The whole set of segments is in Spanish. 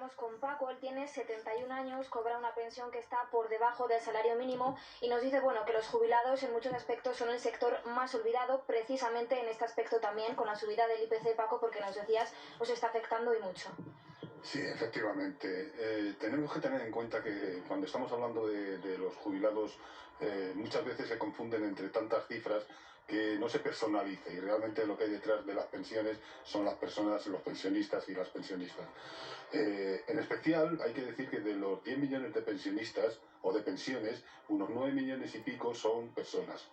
Estamos con Paco, él tiene 71 años, cobra una pensión que está por debajo del salario mínimo y nos dice, bueno, que los jubilados en muchos aspectos son el sector más olvidado, precisamente en este aspecto también, con la subida del IPC, Paco, porque nos decías, os está afectando y mucho. Sí, efectivamente. Tenemos que tener en cuenta que cuando estamos hablando de los jubilados, muchas veces se confunden entre tantas cifras que no se personalice, y realmente lo que hay detrás de las pensiones son las personas, los pensionistas y las pensionistas. En especial hay que decir que de los 10 millones de pensionistas o de pensiones, unos 9 millones y pico son personas,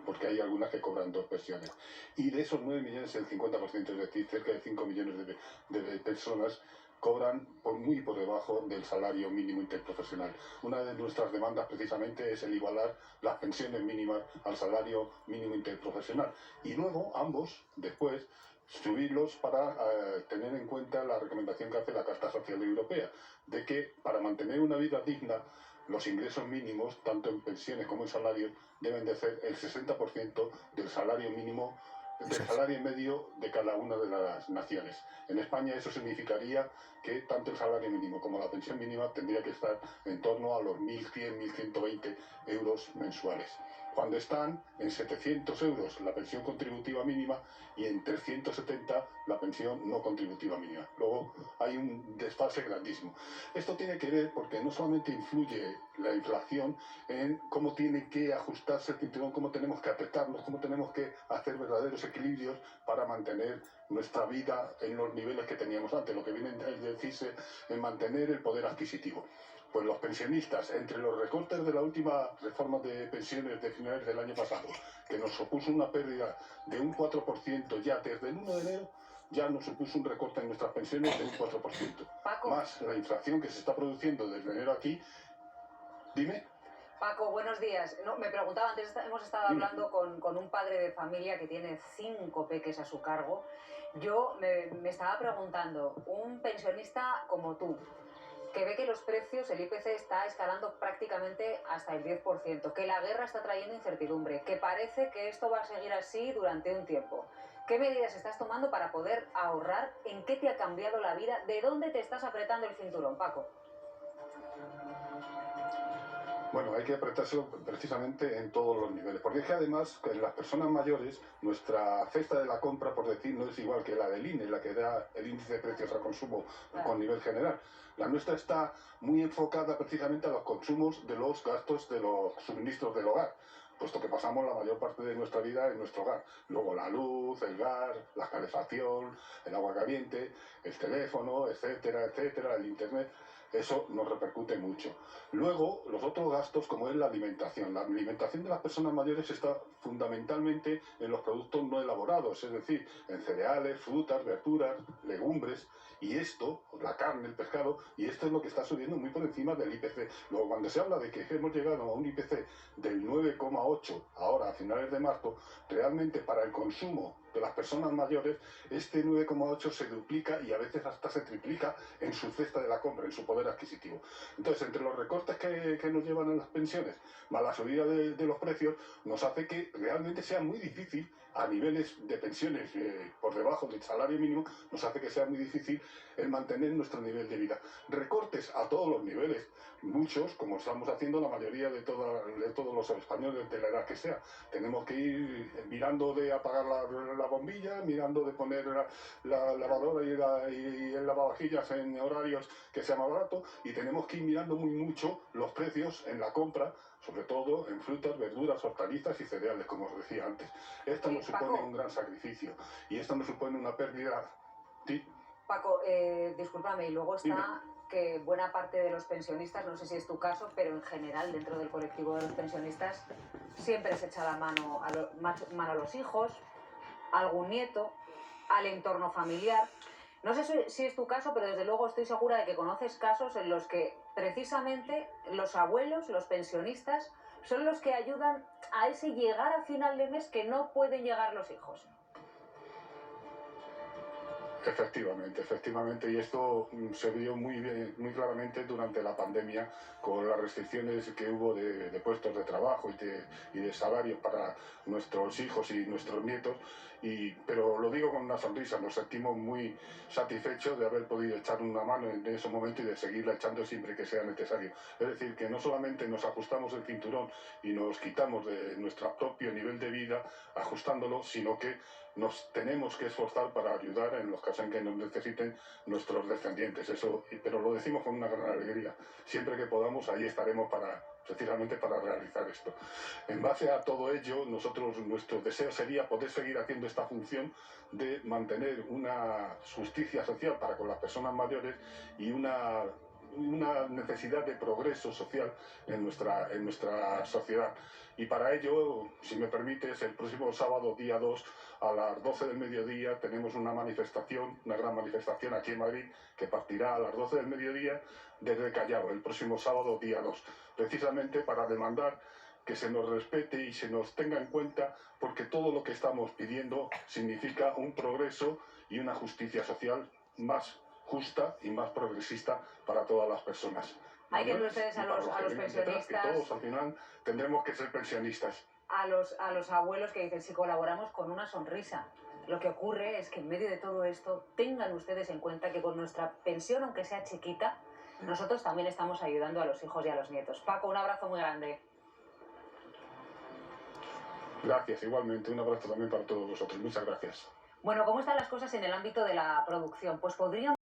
porque hay algunas que cobran dos pensiones. Y de esos 9 millones, el 50%, es decir, cerca de 5 millones de personas, cobran muy por debajo del salario mínimo interprofesional. Una de nuestras demandas precisamente es el igualar las pensiones mínimas al salario mínimo interprofesional. Y luego ambos, después, subirlos para tener en cuenta la recomendación que hace la Carta Social Europea, de que para mantener una vida digna, los ingresos mínimos, tanto en pensiones como en salarios, deben de ser el 60% del salario mínimo, del salario medio de cada una de las naciones. En España eso significaría que tanto el salario mínimo como la pensión mínima tendría que estar en torno a los 1.100, 1.120 euros mensuales, cuando están en 700 euros la pensión contributiva mínima y en 370 la pensión no contributiva mínima. Luego hay un desfase grandísimo. Esto tiene que ver porque no solamente influye la inflación en cómo tiene que ajustarse el cinturón, cómo tenemos que apretarnos, cómo tenemos que hacer verdaderos equilibrios para mantener nuestra vida en los niveles que teníamos antes, lo que viene a decirse en mantener el poder adquisitivo. Pues los pensionistas, entre los recortes de la última reforma de pensiones de finales del año pasado, que nos supuso una pérdida de un 4% ya desde el 1 de enero, ya nos supuso un recorte en nuestras pensiones de un 4%. Paco. Más la inflación que se está produciendo desde enero aquí. Dime. Paco, buenos días. No, me preguntaba, antes hemos estado hablando con un padre de familia que tiene 5 peques a su cargo. Yo me estaba preguntando, un pensionista como tú, que ve que los precios, el IPC está escalando prácticamente hasta el 10%, que la guerra está trayendo incertidumbre, que parece que esto va a seguir así durante un tiempo. ¿Qué medidas estás tomando para poder ahorrar? ¿En qué te ha cambiado la vida? ¿De dónde te estás apretando el cinturón, Paco? Bueno, hay que apretárselo precisamente en todos los niveles, porque es que además en las personas mayores nuestra cesta de la compra, por decir, no es igual que la del INE, la que da el índice de precios al consumo con nivel general. La nuestra está muy enfocada precisamente a los consumos de los gastos de los suministros del hogar, puesto que pasamos la mayor parte de nuestra vida en nuestro hogar. Luego la luz, el gas, la calefacción, el agua caliente, el teléfono, etcétera, etcétera, el internet. Eso nos repercute mucho. Luego, los otros gastos, como es la alimentación. La alimentación de las personas mayores está fundamentalmente en los productos no elaborados, es decir, en cereales, frutas, verduras, legumbres, y esto, la carne, el pescado, y esto es lo que está subiendo muy por encima del IPC. Luego, cuando se habla de que hemos llegado a un IPC del 9,8 ahora a finales de marzo, realmente para el consumo de las personas mayores, este 9,8 se duplica y a veces hasta se triplica en su cesta de la compra, en su poder adquisitivo. Entonces, entre los recortes que nos llevan a las pensiones, más la subida de los precios, nos hace que realmente sea muy difícil, a niveles de pensiones por debajo del salario mínimo, nos hace que sea muy difícil el mantener nuestro nivel de vida. Recortes a todos los niveles, muchos, como estamos haciendo la mayoría de todos los españoles de la edad que sea. Tenemos que ir mirando de apagar la bombilla, mirando de poner la lavadora y el lavavajillas en horarios que sea más barato, y tenemos que ir mirando muy mucho los precios en la compra, sobre todo en frutas, verduras, hortalizas y cereales, como os decía antes. Esto nos supone Paco, un gran sacrificio y esto nos supone una pérdida. ¿Sí? Paco, discúlpame, y luego está que buena parte de los pensionistas, no sé si es tu caso, pero en general dentro del colectivo de los pensionistas siempre se echa la mano a los hijos, a algún nieto, al entorno familiar. No sé si es tu caso, pero desde luego estoy segura de que conoces casos en los que precisamente los abuelos, los pensionistas, son los que ayudan a ese llegar a final de mes que no pueden llegar los hijos. Efectivamente, y esto se vio muy bien, muy claramente durante la pandemia con las restricciones que hubo de puestos de trabajo y de salarios para nuestros hijos y nuestros nietos, pero lo digo con una sonrisa, nos sentimos muy satisfechos de haber podido echar una mano en ese momento y de seguirla echando siempre que sea necesario. Es decir, que no solamente nos ajustamos el cinturón y nos quitamos de nuestro propio nivel de vida ajustándolo, sino que nos tenemos que esforzar para ayudar en los casos en que nos necesiten nuestros descendientes. Pero lo decimos con una gran alegría. Siempre que podamos, ahí estaremos precisamente para realizar esto. En base a todo ello, nuestro deseo sería poder seguir haciendo esta función de mantener una justicia social para con las personas mayores y una necesidad de progreso social en nuestra sociedad. Y para ello, si me permites, el próximo sábado, día 2, a las 12 del mediodía, tenemos una gran manifestación aquí en Madrid, que partirá a las 12 del mediodía desde Callao, el próximo sábado, día 2, precisamente para demandar que se nos respete y se nos tenga en cuenta, porque todo lo que estamos pidiendo significa un progreso y una justicia social más justa y más progresista para todas las personas. Hay que ver ustedes a los pensionistas. Que todos al final tendremos que ser pensionistas. A los abuelos que dicen, si colaboramos con una sonrisa. Lo que ocurre es que en medio de todo esto tengan ustedes en cuenta que con nuestra pensión, aunque sea chiquita, nosotros también estamos ayudando a los hijos y a los nietos. Paco, un abrazo muy grande. Gracias, igualmente. Un abrazo también para todos vosotros. Muchas gracias. Bueno, ¿cómo están las cosas en el ámbito de la producción? Pues podríamos